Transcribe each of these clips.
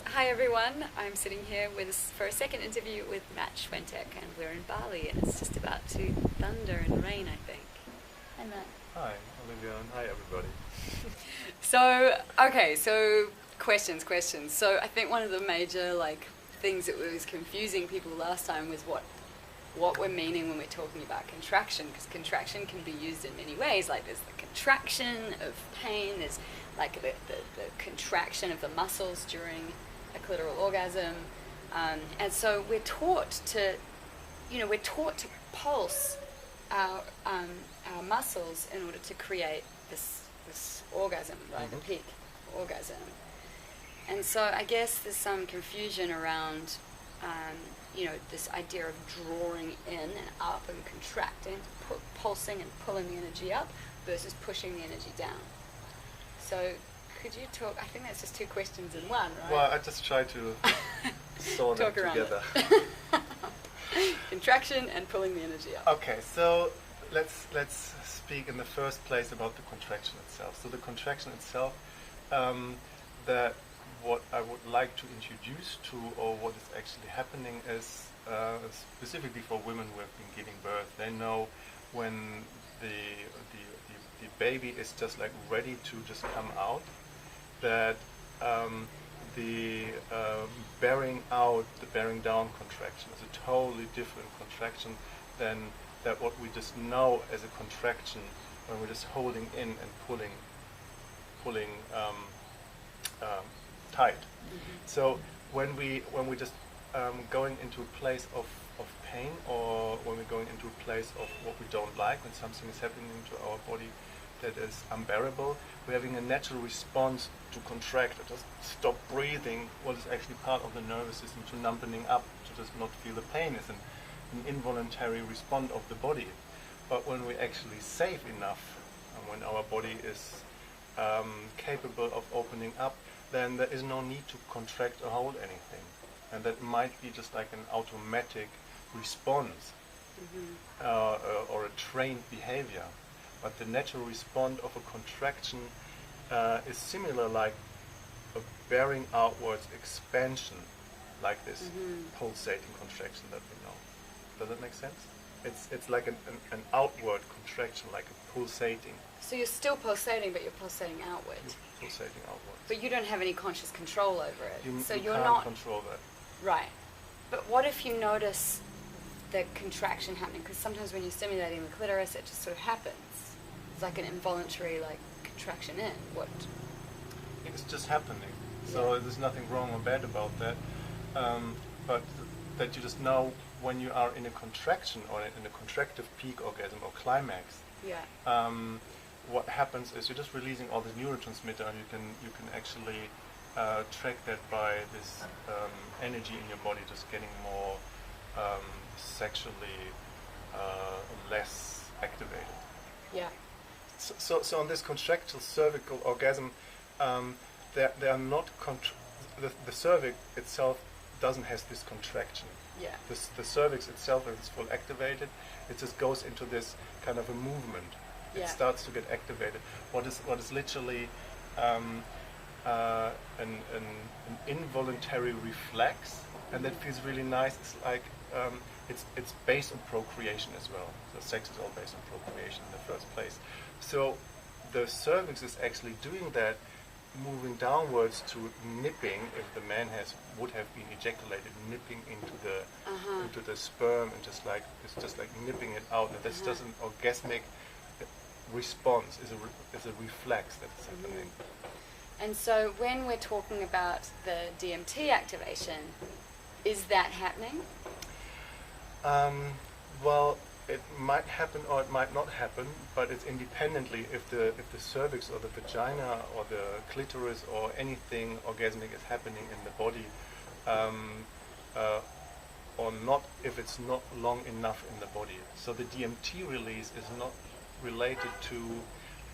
Hi everyone, I'm sitting here for a second interview with Matt Schwentek, and we're in Bali and it's just about to thunder and rain, I think. Hi Matt. Hi, Olivia, and hi everybody. So questions. So I think one of the major things that was confusing people last time was what we're meaning when we're talking about contraction, because contraction can be used in many ways. Like there's the contraction of pain, there's like the contraction of the muscles during a clitoral orgasm, and so we're taught to pulse our muscles in order to create this orgasm, right? The peak orgasm. And so I guess there's some confusion around this idea of drawing in and up and contracting, pulsing and pulling the energy up versus pushing the energy down. So could you talk, I think that's just two questions in one, right? Well, I just try to sort them together. Contraction and pulling the energy up. Okay, so let's speak in the first place about the contraction itself. So the contraction itself, that what I would like to introduce to, or what is actually happening is, specifically for women who have been giving birth, they know when the baby is just like ready to just come out, that the bearing out, the bearing down contraction is a totally different contraction than that what we just know as a contraction when we're just holding in and pulling tight. So when we just going into a place of pain, or when we're going into a place of what we don't like, when something is happening to our body that is unbearable, we're having a natural response to contract, or just stop breathing, what is actually part of the nervous system, to numbing up, to just not feel the pain. Is an involuntary response of the body. But when we're actually safe enough, and when our body is capable of opening up, then there is no need to contract or hold anything. And that might be just like an automatic response, or a trained behavior. But the natural response of a contraction is similar, like a bearing outwards expansion, like this pulsating contraction that we know. Does that make sense? It's like an outward contraction, like a pulsating. So you're still pulsating, but you're pulsating outward. You're pulsating outward. But you don't have any conscious control over it. You you're can't not control that. right. But what if you notice the contraction happening? Because sometimes when you're stimulating the clitoris, it just sort of happens. It's like an involuntary contraction in. What? It's just happening. So there's nothing wrong or bad about that. But that you just know when you are in a contraction, or in a contractive peak orgasm or climax. Yeah. What happens is you're just releasing all this neurotransmitter, and you can actually track that by this energy in your body just getting more sexually less activated. Yeah. So on this contractile cervical orgasm, they are not the cervix itself doesn't have this contraction. Yeah. The cervix itself, when it's full activated, it just goes into this kind of a movement. Yeah. It starts to get activated. What is literally an involuntary reflex, and that feels really nice. It's like it's based on procreation as well. So sex is all based on procreation in the first place. So the cervix is actually doing that, moving downwards to nipping, if the man would have been ejaculated, nipping into the sperm, and it's just like nipping it out. And that's just an orgasmic response, is a reflex that is happening. And so when we're talking about the DMT activation, is that happening? Well, it might happen or it might not happen, but it's independently if the cervix or the vagina or the clitoris or anything orgasmic is happening in the body, or not, if it's not long enough in the body. So the DMT release is not related to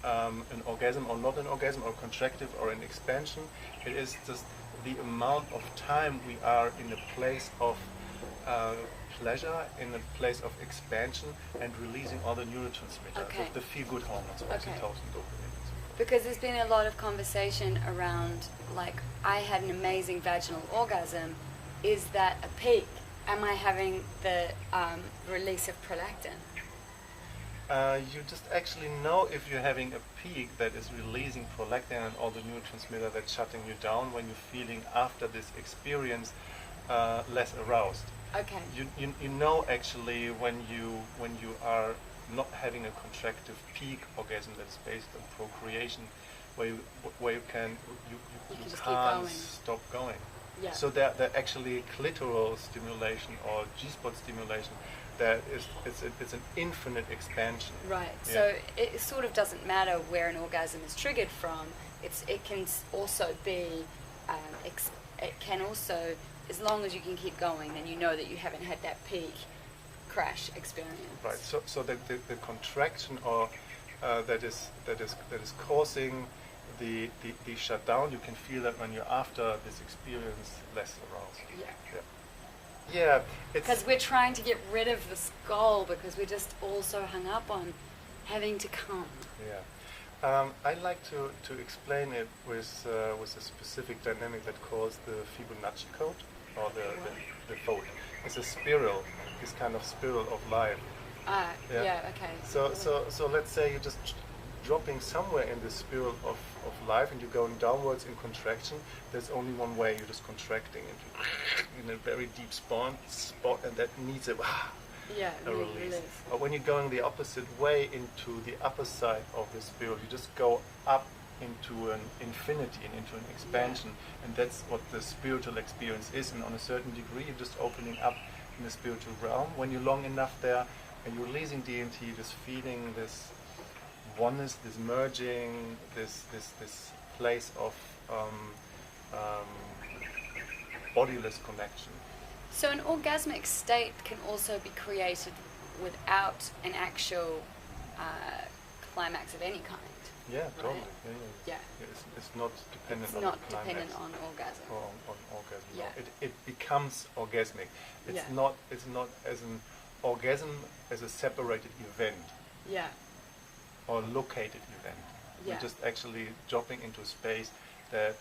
an orgasm or not an orgasm, or contractive or an expansion. It is just the amount of time we are in a place of pleasure, in a place of expansion, and releasing all the neurotransmitters, the feel-good hormones, oxytocin, dopamine, and so Because there's been a lot of conversation around, like, I had an amazing vaginal orgasm. Is that a peak? Am I having the release of prolactin? You just actually know if you're having a peak that is releasing prolactin and all the neurotransmitter that's shutting you down when you're feeling after this experience less aroused. Okay. You know actually when you are not having a contractive peak orgasm that's based on procreation, where you can just keep can't going. stop going. Yeah. So they're actually clitoral stimulation or G-spot stimulation. That is, it's an infinite expansion. Right. Yeah. So it sort of doesn't matter where an orgasm is triggered from. It can also be, it can also, as long as you can keep going, then you know that you haven't had that peak crash experience. Right. So the contraction or that is causing the shutdown, you can feel that when you're after this experience less aroused. Yeah. Yeah. Yeah, because we're trying to get rid of this goal because we're just all so hung up on having to come. Yeah. I like to explain it with a specific dynamic that calls the Fibonacci code, or the code. It's a spiral, this kind of spiral of life. Yeah, okay. So let's say you're just dropping somewhere in this spiral of life and you're going downwards in contraction. There's only one way, you're just contracting in a very deep spot, and that needs a release. But when you're going the opposite way into the upper side of the spiral, you just go up into an infinity and into an expansion, and that's what the spiritual experience is. And on a certain degree, you're just opening up in the spiritual realm. When you're long enough there and you're releasing DMT, you're just feeling this oneness, this merging, this place of bodiless connection. So an orgasmic state can also be created without an actual climax of any kind. Yeah, totally. Right? Yeah. It's not dependent it's on not the climax dependent on orgasm. Or on orgasm. Yeah. No. It becomes orgasmic. It's Yeah. not as an orgasm as a separated event. Yeah. Or located event. Yeah. We're just actually dropping into a space that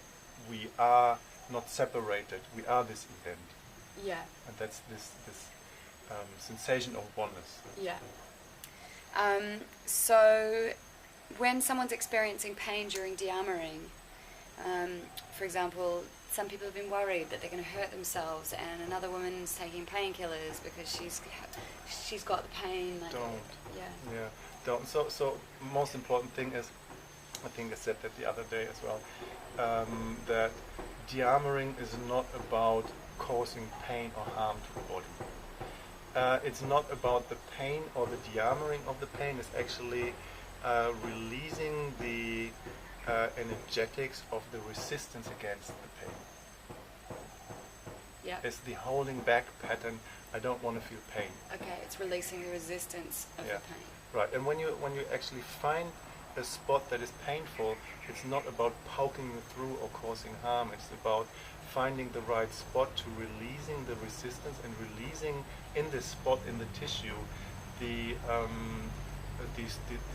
we are not separated. We are this event. Yeah. And that's this sensation of oneness. Yeah. So when someone's experiencing pain during de-armoring, for example, some people have been worried that they're going to hurt themselves, and another woman's taking painkillers because she's got the pain. Like, Don't. Yeah. Yeah. Don't. So most important thing is, I think I said that the other day as well, that de-armoring is not about causing pain or harm to the body. It's not about the pain or the de-armoring of the pain. It's actually releasing the energetics of the resistance against the pain. Yeah. It's the holding back pattern. I don't want to feel pain. Okay, it's releasing the resistance of the pain. Right, and when you actually find a spot that is painful, it's not about poking you through or causing harm. It's about finding the right spot to releasing the resistance and releasing in this spot in the tissue the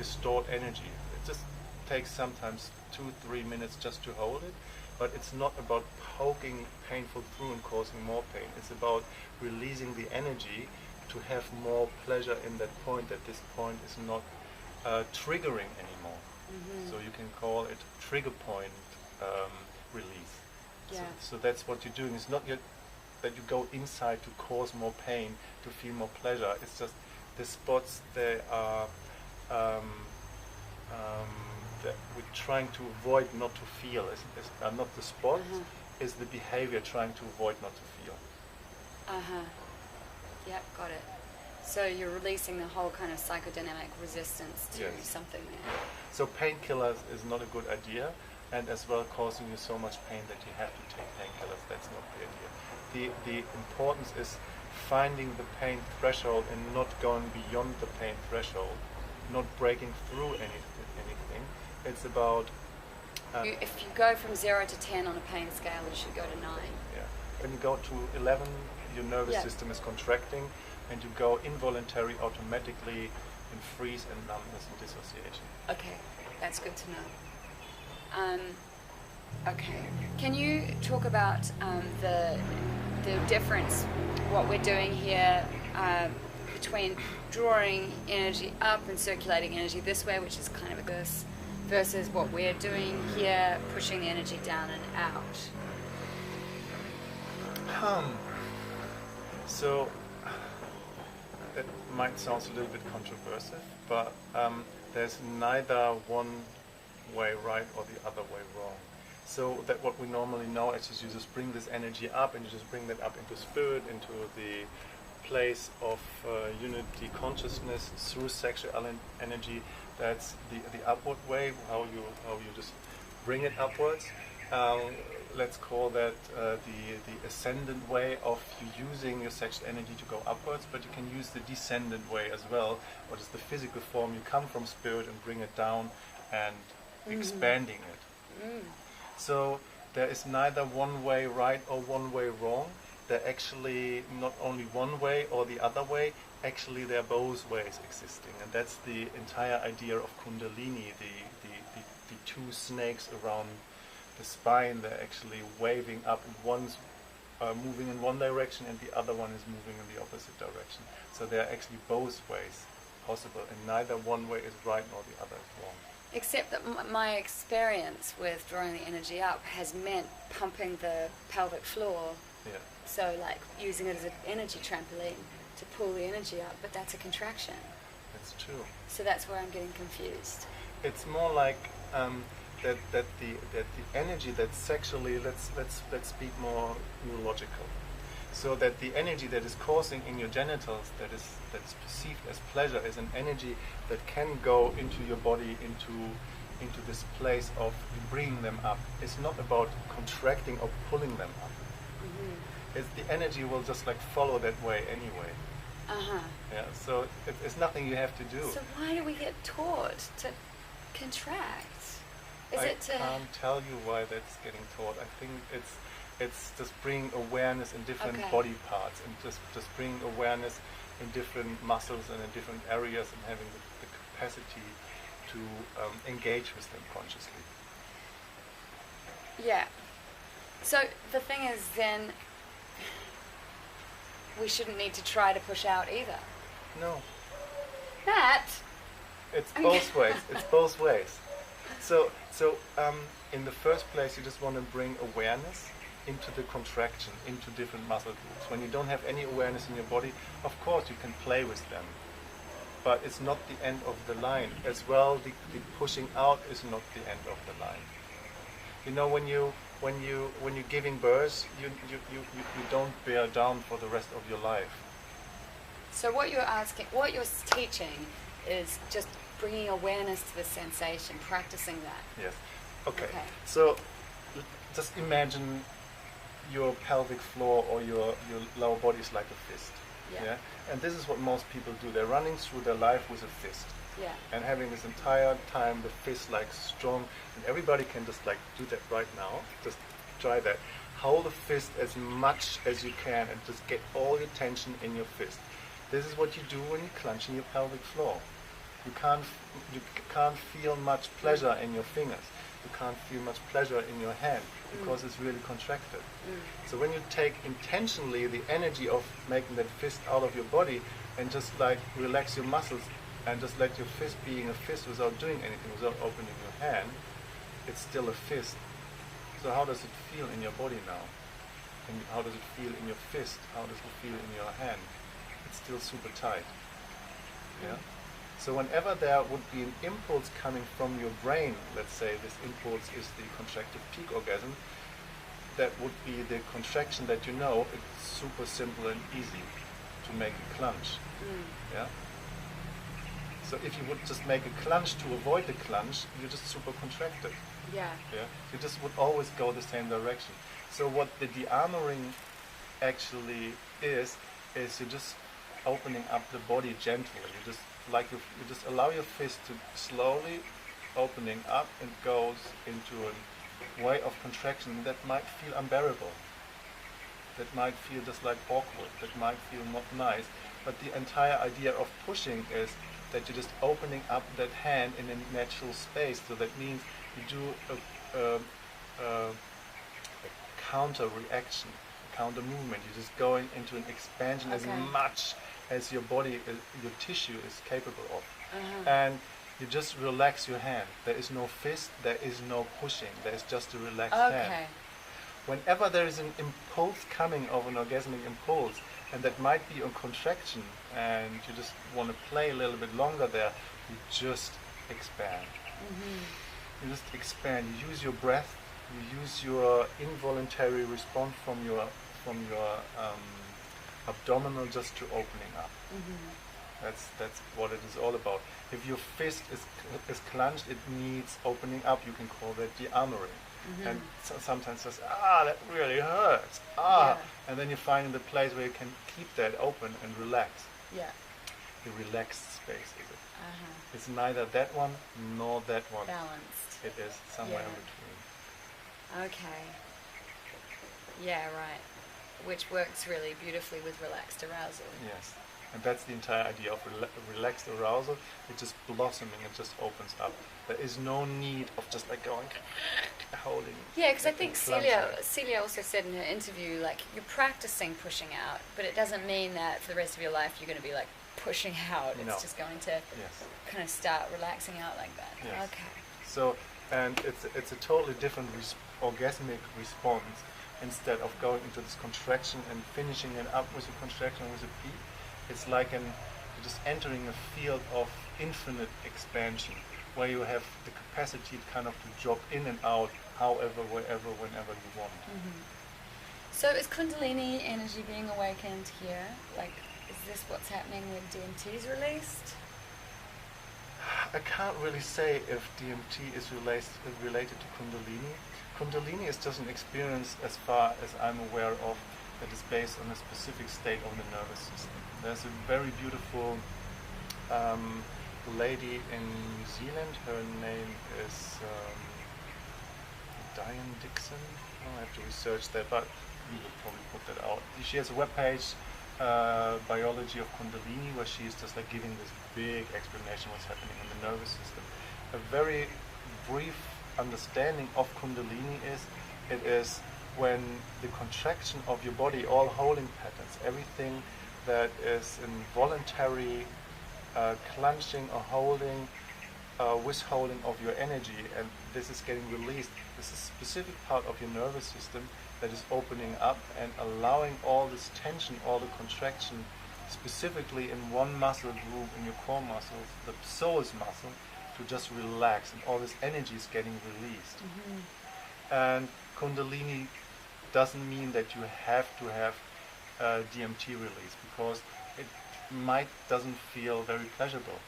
stored energy. It just takes sometimes 2-3 minutes just to hold it, but it's not about poking painful through and causing more pain. It's about releasing the energy to have more pleasure in that point, that this point is not triggering anymore. Mm-hmm. So you can call it trigger point release. Yeah. So that's what you're doing. It's not that you go inside to cause more pain, to feel more pleasure. It's just the spots that are that we're trying to avoid not to feel. Are not the spots, is the behavior trying to avoid not to feel. Yep, got it. So you're releasing the whole kind of psychodynamic resistance to something there. So painkillers is not a good idea, and as well causing you so much pain that you have to take painkillers. That's not the idea. The importance is finding the pain threshold and not going beyond the pain threshold, not breaking through anything. It's about if you go from 0 to 10 on a pain scale, you should go to 9. Yeah. When you go to 11, your nervous system is contracting, and you go involuntary automatically in freeze and numbness and dissociation. Okay, that's good to know. Okay. Can you talk about the difference, what we're doing here between drawing energy up and circulating energy this way, which is kind of this, versus what we're doing here, pushing the energy down and out? So that might sound a little bit controversial, but there's neither one way right or the other way wrong. So that what we normally know is you just bring this energy up and you just bring that up into spirit, into the place of unity consciousness through sexual energy. That's the upward way, how you just bring it upwards. Let's call that the ascendant way of you using your sexual energy to go upwards, but you can use the descendant way as well, what is the physical form. You come from spirit and bring it down and expanding it. So there is neither one way right or one way wrong. They're actually not only one way or the other way, actually they're both ways existing. And that's the entire idea of Kundalini, the two snakes around the spine. They're actually waving up, and one's moving in one direction and the other one is moving in the opposite direction. So they're actually both ways possible, and neither one way is right nor the other is wrong. Except that my experience with drawing the energy up has meant pumping the pelvic floor. Yeah. So like using it as an energy trampoline to pull the energy up, but that's a contraction. That's true. So that's where I'm getting confused. It's more like that the energy that's sexually, let's speak more neurological. So that the energy that is causing in your genitals, that is perceived as pleasure, is an energy that can go into your body, into this place of bringing them up. It's not about contracting or pulling them up. It's the energy will just like follow that way anyway. Yeah. So it's nothing you have to do. So why do we get taught to contract? I can't tell you why that's getting taught. I think it's just bringing awareness in different body parts, and just bringing awareness in different muscles and in different areas, and having the capacity to engage with them consciously. Yeah. So the thing is, then we shouldn't need to try to push out either. No. Matt. It's both ways. It's both ways. So in the first place, you just want to bring awareness into the contraction, into different muscle groups. When you don't have any awareness in your body, of course you can play with them, but it's not the end of the line. As well, the pushing out is not the end of the line. You know, when you're giving birth, you don't bear down for the rest of your life. So what you're teaching is just bringing awareness to the sensation, practicing that. Yes. Okay. So just imagine your pelvic floor or your lower body is like a fist. Yeah. And this is what most people do. They're running through their life with a fist. Yeah. And having this entire time the fist like strong, and everybody can just like do that right now. Just try that. Hold the fist as much as you can and just get all your tension in your fist. This is what you do when you clench in your pelvic floor. You can't feel much pleasure in your fingers. You can't feel much pleasure in your hand because it's really contracted. So when you take intentionally the energy of making that fist out of your body and just like relax your muscles and just let your fist being a fist without doing anything, without opening your hand, it's still a fist. So how does it feel in your body now? And how does it feel in your fist? How does it feel in your hand? It's still super tight. Yeah. So whenever there would be an impulse coming from your brain, let's say this impulse is the contractive peak orgasm, that would be the contraction that you know. It's super simple and easy to make a clunge. Yeah. So if you would just make a clunge to avoid the clunge, you're just super contracted. Yeah. Yeah. You just would always go the same direction. So what the de-armoring actually is you're just opening up the body gently. You just allow your fist to slowly opening up, and goes into a way of contraction that might feel unbearable. That might feel just like awkward. That might feel not nice. But the entire idea of pushing is that you're just opening up that hand in a natural space. So that means you do a um, uh, a counter reaction, a counter movement. You're just going into an expansion as much as your body, your tissue is capable of. And you just relax your hand. There is no fist, there is no pushing, there is just a relaxed hand. Whenever there is an impulse coming of an orgasmic impulse, and that might be a contraction, and you just want to play a little bit longer there, you just expand. You just expand. You use your breath. You use your involuntary response from your abdominal just to opening up. That's what it is all about. If your fist is clenched, it needs opening up. You can call that de-armoring. And sometimes says, that really hurts. And then you find the place where you can keep that open and relax. The relaxed space is it. It's neither that one nor that one. Balanced. It is somewhere in between. Okay. Yeah, right. Which works really beautifully with relaxed arousal. Yes. And that's the entire idea of relaxed arousal. It's just blossoming, it just opens up. There is no need of just like going, holding. Yeah, because I think Celia also said in her interview, like, you're practicing pushing out, but it doesn't mean that for the rest of your life you're going to be like pushing out. It's just going to kind of start relaxing out like that. Yes. Okay. So, and it's a totally different orgasmic response. Instead of going into this contraction and finishing it up with a contraction with a peak, it's like you're just entering a field of infinite expansion, where you have the capacity kind of to drop in and out, however, wherever, whenever you want. So is Kundalini energy being awakened here? Like, is this what's happening when DMT is released? I can't really say if DMT is related to Kundalini. Kundalini is just an experience, as far as I'm aware of, that is based on a specific state of the nervous system. There's a very beautiful lady in New Zealand. Her name is Diane Dixon. I have to research that, but we will probably put that out. She has a webpage, Biology of Kundalini, where she is just like giving this big explanation what's happening in the nervous system. A very brief understanding of Kundalini is, it is when the contraction of your body, all holding patterns, everything that is involuntary clenching or holding, withholding of your energy, and this is getting released. This is a specific part of your nervous system that is opening up and allowing all this tension, all the contraction, specifically in one muscle group in your core muscles, the psoas muscle, to just relax, and all this energy is getting released. And Kundalini doesn't mean that you have to have DMT release, because it doesn't feel very pleasurable.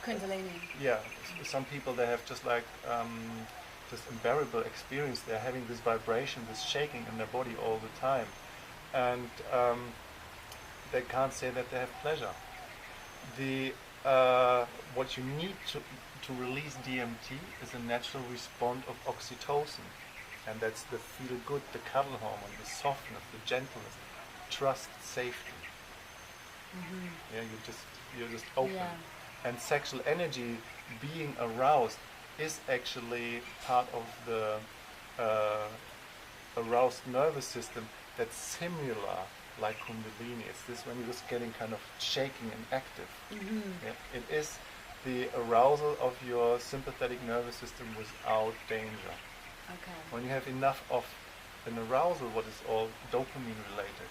Kundalini. Yeah, some people, they have just like this unbearable experience. They're having this vibration, this shaking in their body all the time, and they can't say that they have pleasure. What you need to release DMT is a natural response of oxytocin, and that's the feel good, the cuddle hormone, the softness, the gentleness, trust, safety. Yeah, you're just open. And sexual energy, being aroused, is actually part of the aroused nervous system that's similar like Kundalini. It's this when you're just getting kind of shaking and active. Yeah, it is the arousal of your sympathetic nervous system without danger. When you have enough of an arousal, what is all dopamine related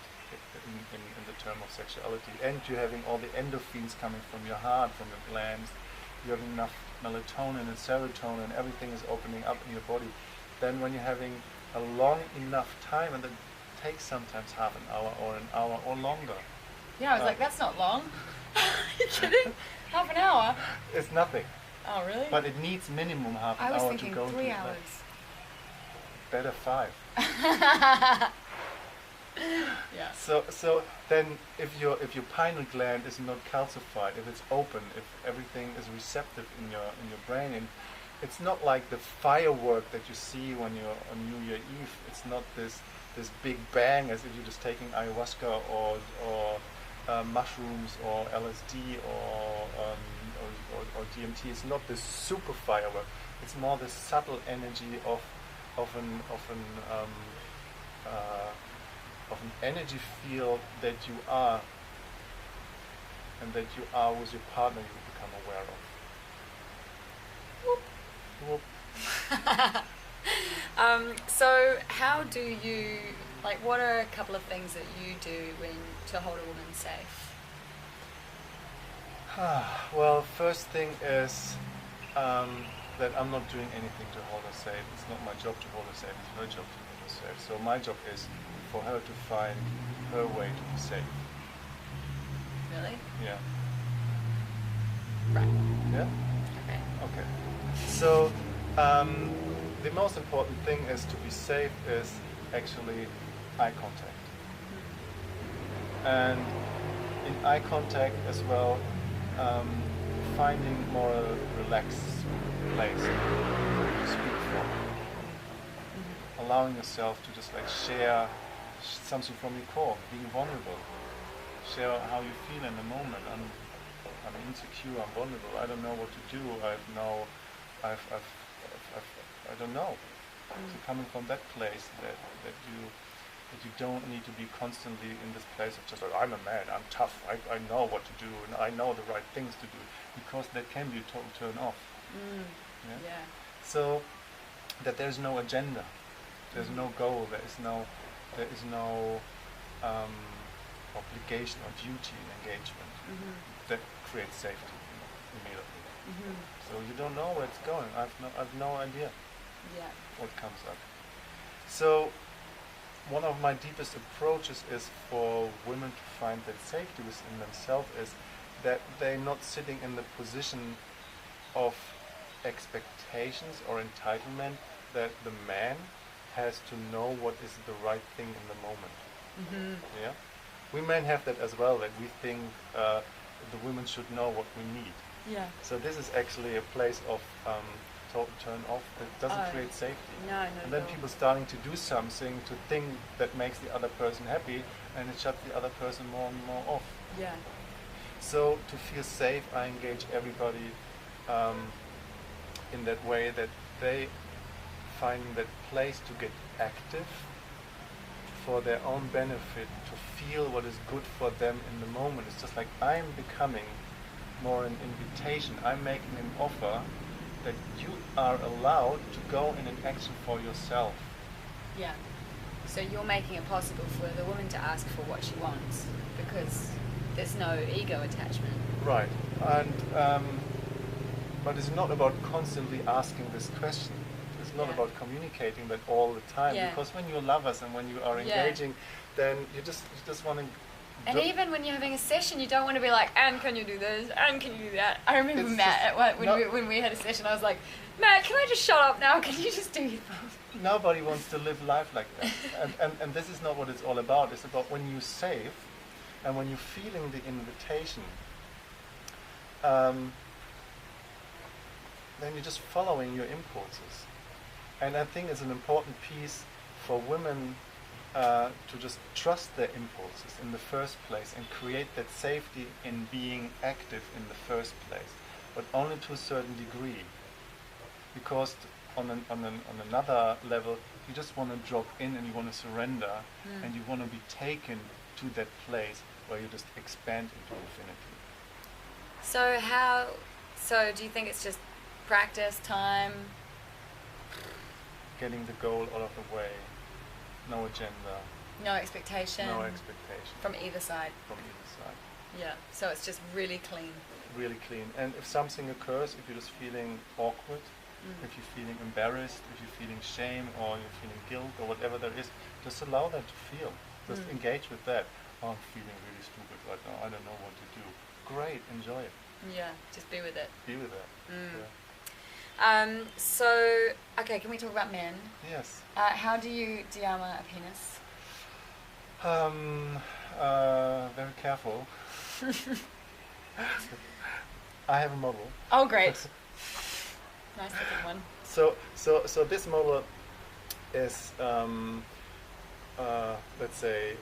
in the term of sexuality, and you're having all the endorphins coming from your heart, from your glands, you have enough melatonin and serotonin, and everything is opening up in your body, then when you're having a long enough time, and it takes sometimes half an hour or longer. Yeah, I was like, that's not long. Are you kidding? Half an hour? It's nothing. Oh, really? But it needs minimum half an hour to go. I was thinking 3 hours. Better 5. Yeah. So then, if your pineal gland is not calcified, if it's open, if everything is receptive in your brain, and it's not like the firework that you see when you're on New Year Eve. It's not this big bang as if you're just taking ayahuasca or mushrooms or LSD or or DMT is not this super firework. It's more the subtle energy of an energy field that you are, and that you are with your partner. You become aware of. Whoop. So how do you, like, what are a couple of things that you do to hold a woman safe? Well, first thing is that I'm not doing anything to hold her safe. It's not my job to hold her safe, it's her job to hold her safe. So my job is for her to find her way to be safe. Really? Yeah. Right. Yeah? Okay. Okay. So the most important thing is to be safe is actually eye contact. And in eye contact as well, finding more a relaxed place to speak from. Allowing yourself to just like share something from your core, being vulnerable. Share how you feel in the moment. I'm insecure, I'm vulnerable, I don't know what to do, I don't know. So coming from that place that you don't need to be constantly in this place of just like, I'm a man, I'm tough, I know what to do and I know the right things to do, because that can be a total turn off. Yeah? So that there's no agenda, there's no goal, there is no obligation or duty in engagement. That creates safety immediately. So you don't know where it's going. I've no idea what comes up. So one of my deepest approaches is for women to find that safety within themselves is that they're not sitting in the position of expectations or entitlement that the man has to know what is the right thing in the moment. Yeah, we men have that as well, that we think the women should know what we need. Yeah. So this is actually a place of total turn off that doesn't create safety. No, and then people starting to do something to think that makes the other person happy, and it shuts the other person more and more off. Yeah. So to feel safe, I engage everybody in that way, that they find that place to get active for their own benefit, to feel what is good for them in the moment. It's just like I'm becoming more an invitation. I'm making an offer that you are allowed to go in an action for yourself. Yeah. So you're making it possible for the woman to ask for what she wants, because there's no ego attachment. Right. And but it's not about constantly asking this question. It's not about communicating that all the time. Because when you're lovers and when you are engaging, then you just want to. And even when you're having a session, you don't want to be like, and can you do this? And can you do that? I remember Matt, when we had a session, I was like, Matt, can I just shut up now? Can you just do your thing? Nobody wants to live life like that. and this is not what it's all about. It's about when you're safe and when you're feeling the invitation, then you're just following your impulses. And I think it's an important piece for women to just trust their impulses in the first place and create that safety in being active in the first place, but only to a certain degree. Because on another level, you just want to drop in and you want to surrender, and you want to be taken to that place where you just expand into infinity. So do you think it's just practice, time? Getting the goal out of the way, no agenda. No expectation? No expectation. From either side? From either side. Yeah, so it's just really clean. Really clean. And if something occurs, if you're just feeling awkward, if you're feeling embarrassed, if you're feeling shame or you're feeling guilt or whatever there is, just allow that to feel. Just engage with that. Oh, I'm feeling really stupid right now. I don't know what to do. Great, enjoy it. Yeah, just be with it. Be with it. Yeah. So, okay, can we talk about men? Yes. How do you Dhyama a penis? Very careful. I have a model. Oh, great. Nice looking one. So this model is, let's say,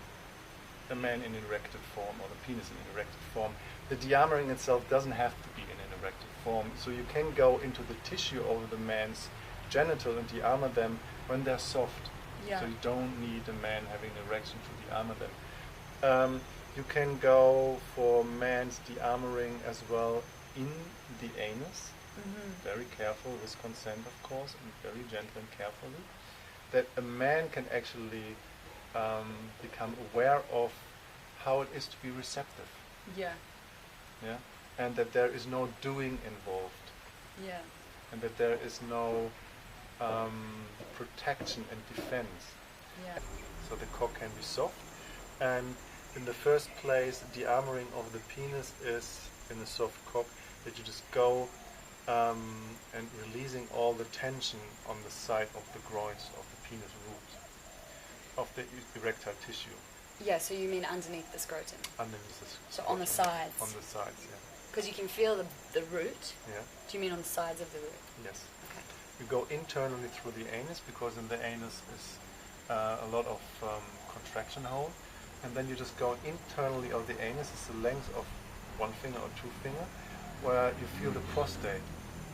a man in an erected form, or the penis in an erected form. The Dhyama itself doesn't have to be in an erected form. So you can go into the tissue of the man's genital and de-armor them when they're soft. Yeah. So you don't need a man having an erection to de-armor them. You can go for man's de-armoring as well in the anus. Very careful, with consent of course, and very gentle and carefully. That a man can actually become aware of how it is to be receptive. Yeah. Yeah, and that there is no doing involved, Yeah. and that there is no protection and defense. Yeah. So the cock can be soft, and in the first place, the armoring of the penis is in a soft cock that you just go and releasing all the tension on the side of the groins of the penis root, of the erectile tissue. Yeah, so you mean underneath the scrotum? Underneath the So on the sides? On the sides, yeah. Because you can feel the root? Yeah. Do you mean on the sides of the root? Yes. Okay. You go internally through the anus, because in the anus is a lot of contraction hole, and then you just go internally of the anus. It's the length of 1 finger or 2 finger, where you feel the prostate,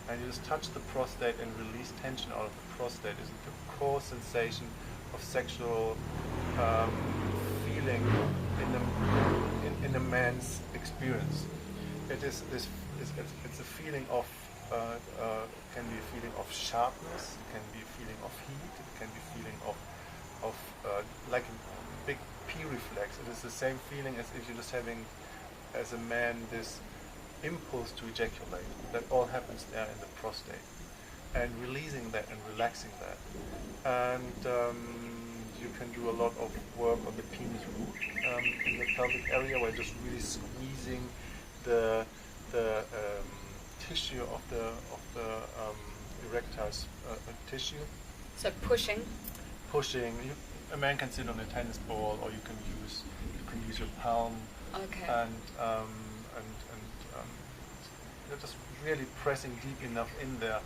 and you just touch the prostate and release tension out of the prostate. Is the core sensation of sexual feeling in a man's experience. It is this. It's a feeling of can be a feeling of sharpness. It can be a feeling of heat. It can be a feeling of like a big P reflex. It is the same feeling as if you're just having, as a man, this impulse to ejaculate. That all happens there in the prostate, and releasing that and relaxing that, and you can do a lot of work on the penis root in the pelvic area, where just really squeezing the tissue of the erectile tissue. So pushing. A man can sit on a tennis ball, or you can use your palm. Okay. And you're just really pressing deep enough in there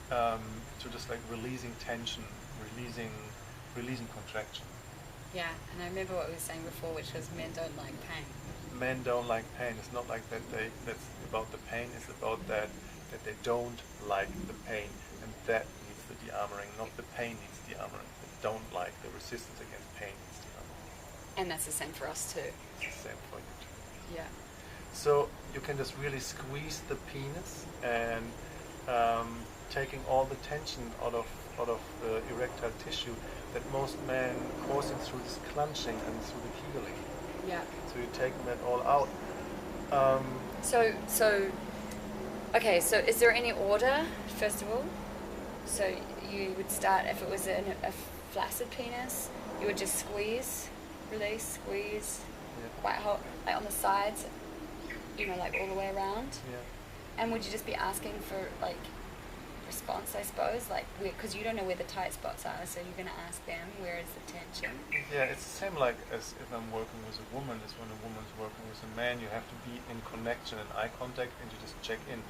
to just like releasing tension, releasing contraction. Yeah, and I remember what we were saying before, which was men don't like pain. Men don't like pain. It's not like that that's about the pain. It's about that they don't like the pain, and that needs the de-armoring, not the pain needs de-armoring. They don't like the resistance against pain needs de-armoring. And that's the same for us too. It's the same for you too. Yeah. So you can just really squeeze the penis and taking all the tension out of the erectile tissue that most men causing through this clenching and through the healing. Yeah. So you're taking that all out. Okay, so is there any order, first of all? So you would start, if it was a flaccid penis, you would just squeeze, release, squeeze, quite hot, like on the sides, like all the way around? Yeah. And would you just be asking for, like, response, I suppose? Like, because you don't know where the tight spots are, so you're going to ask them, where is the tension? Yeah, it's the same like as if I'm working with a woman, as when a woman's working with a man. You have to be in connection and eye contact, and you just check in.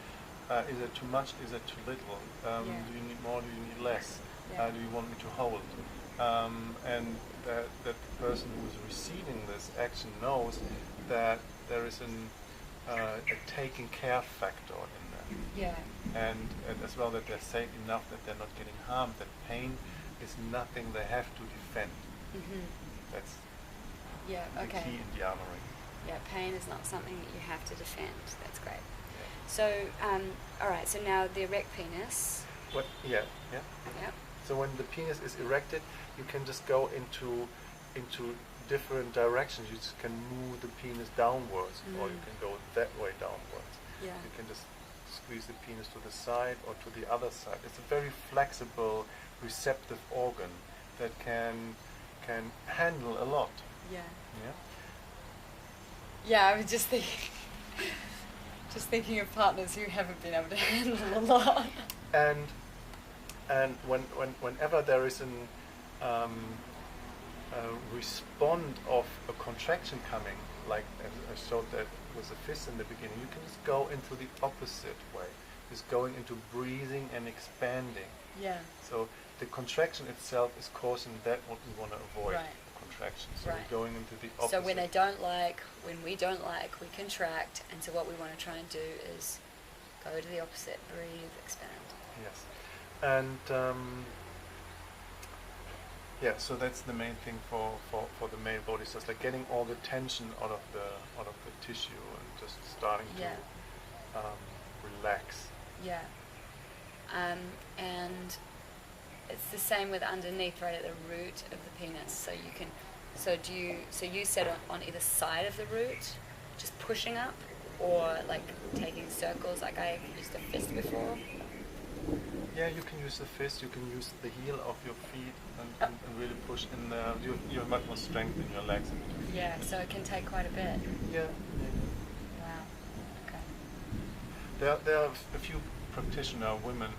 Is it too much? Is it too little? Do you need more? Do you need less? Yeah. Do you want me to hold? And that the person who is receiving this action knows that there is a taking care factor in that. Yeah. And as well that they're safe enough, that they're not getting harmed, that pain is nothing they have to defend. Mm-hmm. That's Yeah, the okay. key in the armoring. Yeah, pain is not something that you have to defend. That's great. Yeah. So, all right, so now the erect penis. Yeah. Yep. So when the penis is erected, you can just go into different directions. You just can move the penis downwards, or you can go that way downwards. Yeah. You can just squeeze the penis to the side or to the other side. It's a very flexible, receptive organ that can handle a lot. Yeah. Yeah. Yeah, I was just thinking of partners who haven't been able to handle a lot. And whenever there is a respond of a contraction coming, like as I showed that was a fist in the beginning, you can just go into the opposite way, just going into breathing and expanding. Yeah. So the contraction itself is causing that what we want to avoid. Right. Contraction. So Right. we're going into the opposite. So when we don't like, we contract, and so what we want to try and do is Go to the opposite. Breathe. Expand. Yes. And yeah, so that's the main thing for the male body. So it's like getting all the tension out of the tissue and just starting Yeah. to relax. Yeah. And it's the same with underneath, right at the root of the penis. So you can. So you said on either side of the root, just pushing up, or like taking circles. Like I used a fist before. Yeah, you can use the fist. You can use the heel of your feet and really push in there. You have much more strength in your legs. Yeah. So it can take quite a bit. Yeah. Wow. Okay. There are a few practitioner women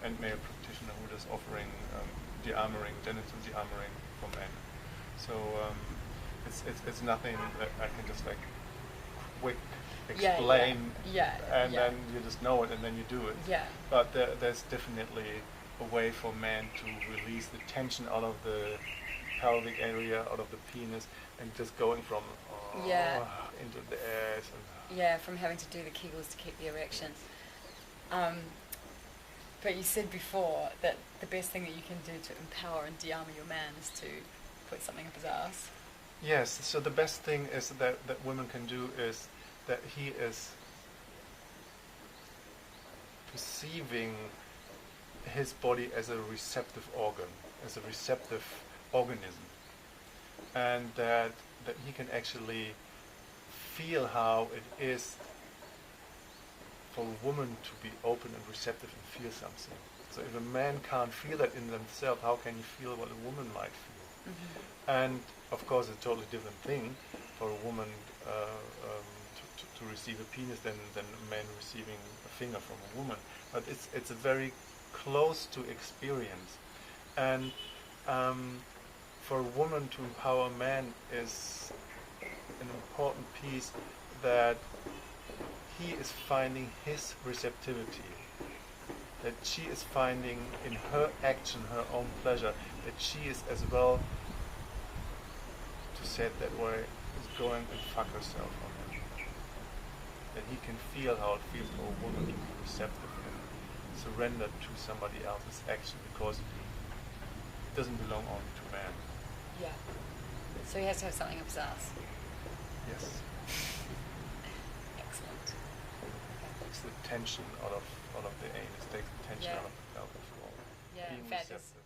and male practitioner who are just offering de-armoring, genital de-armoring for men. So it's nothing that I can just like quick explain, and then you just know it and then you do it. Yeah. But there's definitely a way for men to release the tension out of the pelvic area, out of the penis, and just going from into the ass. And from having to do the Kegels to keep the erection. But you said before that the best thing that you can do to empower and de-armor your man is to put something up his ass. Yes, so the best thing is that women can do is that he is perceiving his body as a receptive organ, as a receptive organism, and that he can actually feel how it is for a woman to be open and receptive and feel something. So if a man can't feel that in themselves, how can he feel what a woman might feel? Mm-hmm. And of course, it's a totally different thing for a woman to receive a penis than a man receiving a finger from a woman. But it's a very close to experience. And for a woman to empower a man is an important piece, that he is finding his receptivity, that she is finding in her action her own pleasure, that she is as well, to say it that way, is going and fuck herself on him. That he can feel how it feels for a woman to be receptive and surrender to somebody else's action, because it doesn't belong only to man. Yeah. So he has to have something up his ass. Yes. Excellent. Takes the tension out of the anus, takes the tension out of the pelvic floor. Yeah, Being in fact, receptive.